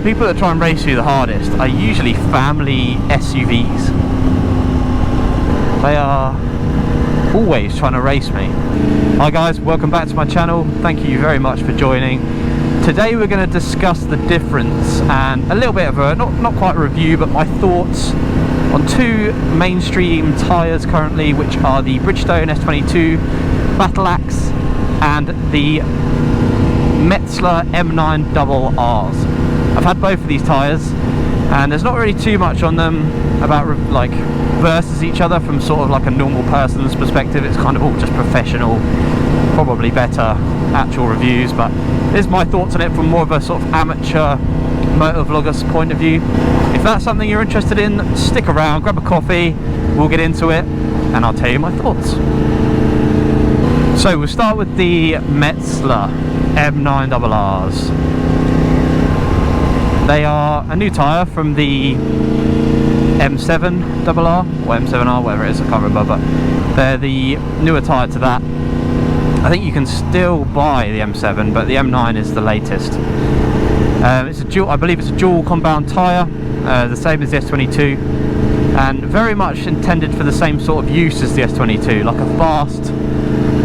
people that try and race you the hardest are usually family SUVs. They are always trying to race me. Hi guys, welcome back to my channel. Thank you very much for joining. Today we're going to discuss the difference and a little bit of a, not quite a review, but my thoughts on two mainstream tyres currently, which are the Bridgestone S22 Battle Axe and the Metzeler M9RRs. I've had both of these tyres and there's not really too much on them about like versus each other from sort of like a normal person's perspective. It's kind of all just professional, probably better actual reviews, but here's my thoughts on it from more of a sort of amateur motor vlogger's point of view. If that's something you're interested in, stick around, grab a coffee, we'll get into it and I'll tell you my thoughts. So we'll start with the Metzeler M9RRs. They are a new tyre from the M7RR or M7R, whatever it is, I can't remember, but they're the newer tyre to that. I think you can still buy the M7, but the M9 is the latest. It's a dual, I believe it's a dual compound tyre, the same as the S22, and very much intended for the same sort of use as the S22, like a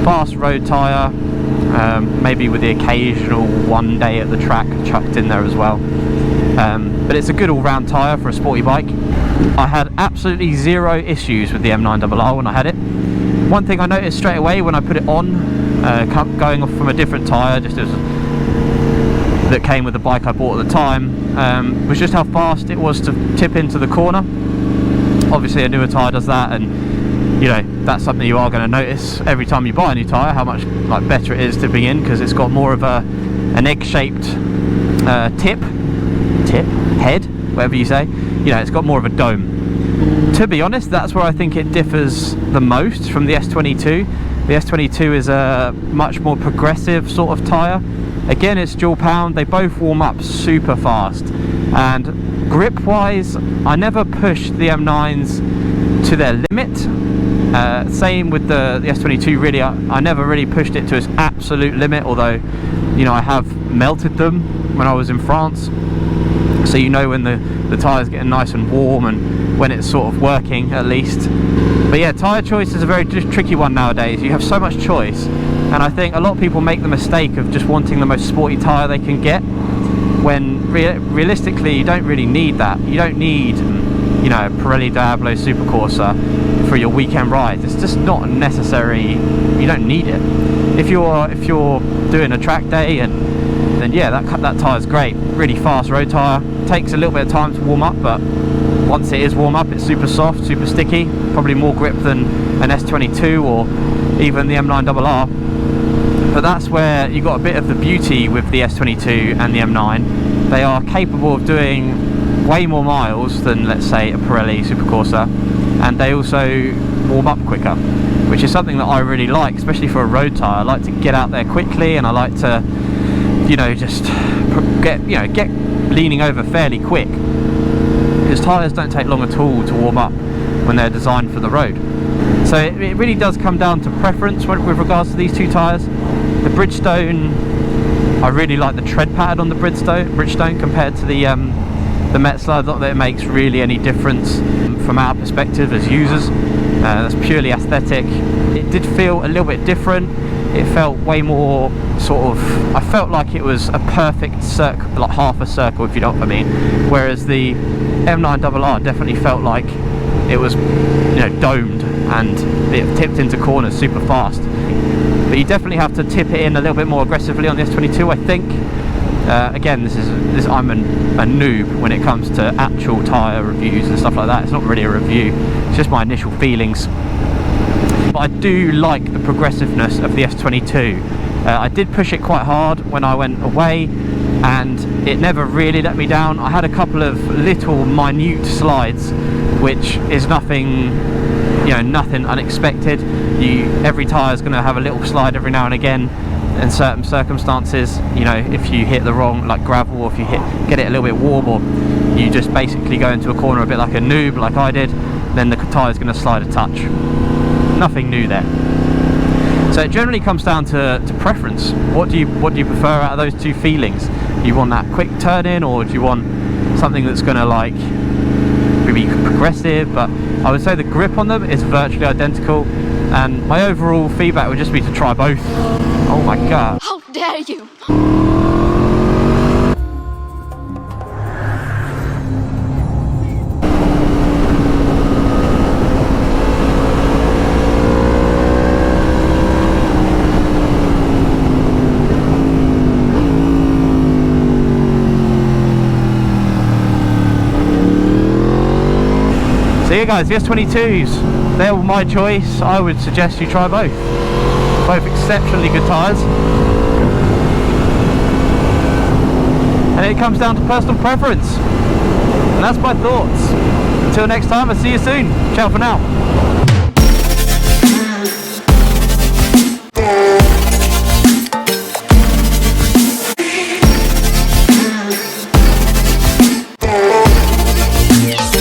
fast road tyre, maybe with the occasional one day at the track chucked in there as well. But it's a good all-round tyre for a sporty bike. I had absolutely zero issues with the M9RR when I had it. One thing I noticed straight away when I put it on, going off from a different tyre, just as that came with the bike I bought at the time, was just how fast it was to tip into the corner. Obviously a newer tyre does that, and you know that's something you are going to notice every time you buy a new tyre, how much like better it is tipping in, because it's got more of an egg-shaped head, whatever you say. You know, it's got more of a dome. To be honest, that's where I think it differs the most from the S22. The S22 is a much more progressive sort of tyre. Again, it's dual pound, they both warm up super fast, and grip wise I never pushed the M9s to their limit. Same with the S22, really I never really pushed it to its absolute limit, although you know I have melted them when I was in France, so you know when the tyres getting nice and warm and when it's sort of working at least. But yeah, tyre choice is a very tricky one nowadays. You have so much choice, and I think a lot of people make the mistake of just wanting the most sporty tyre they can get, when realistically you don't really need that. You don't need, you know, a Pirelli Diablo Supercorsa for your weekend rides. It's just not necessary. You don't need it. If you're doing a track day, then yeah, that tyre's great. Really fast road tyre. Takes a little bit of time to warm up, but once it is warm up, it's super soft, super sticky. Probably more grip than an S22 or even the M9RR. But that's where you got a bit of the beauty with the S22 and the M9. They are capable of doing way more miles than, let's say, a Pirelli Supercorsa, and they also warm up quicker, which is something that I really like, especially for a road tyre. I like to get out there quickly, and I like to, you know, just get leaning over fairly quick, because tyres don't take long at all to warm up when they're designed for the road. So it really does come down to preference with regards to these two tyres. The Bridgestone, I really like the tread pattern on the Bridgestone compared to the Metzeler. Not that it makes really any difference from our perspective as users. That's purely aesthetic. It did feel a little bit different. It felt way more sort of, I felt like it was a perfect circle, like half a circle, if you know what I mean. Whereas the M9RR definitely felt like it was, you know, domed, and it tipped into corners super fast. But you definitely have to tip it in a little bit more aggressively on the S22, I think. Again, I'm a noob when it comes to actual tyre reviews and stuff like that. It's not really a review, it's just my initial feelings. But I do like the progressiveness of the S22. I did push it quite hard when I went away, and it never really let me down. I had a couple of little minute slides, which is nothing, you know, nothing unexpected. Every tyre is going to have a little slide every now and again in certain circumstances. You know, if you hit the wrong, like gravel, or if you get it a little bit warm, or you just basically go into a corner a bit like a noob, like I did, then the tyre is going to slide a touch. Nothing new there. So it generally comes down to preference. What do you prefer out of those two feelings? you want that quick turn in, or do you want something that's going to like be progressive? But I would say the grip on them is virtually identical, and my overall feedback would just be to try both. Oh my god. How dare you! So yeah guys, the S22s, they're my choice. I would suggest you try both. Both exceptionally good tyres. And it comes down to personal preference. And that's my thoughts. Until next time, I'll see you soon. Ciao for now.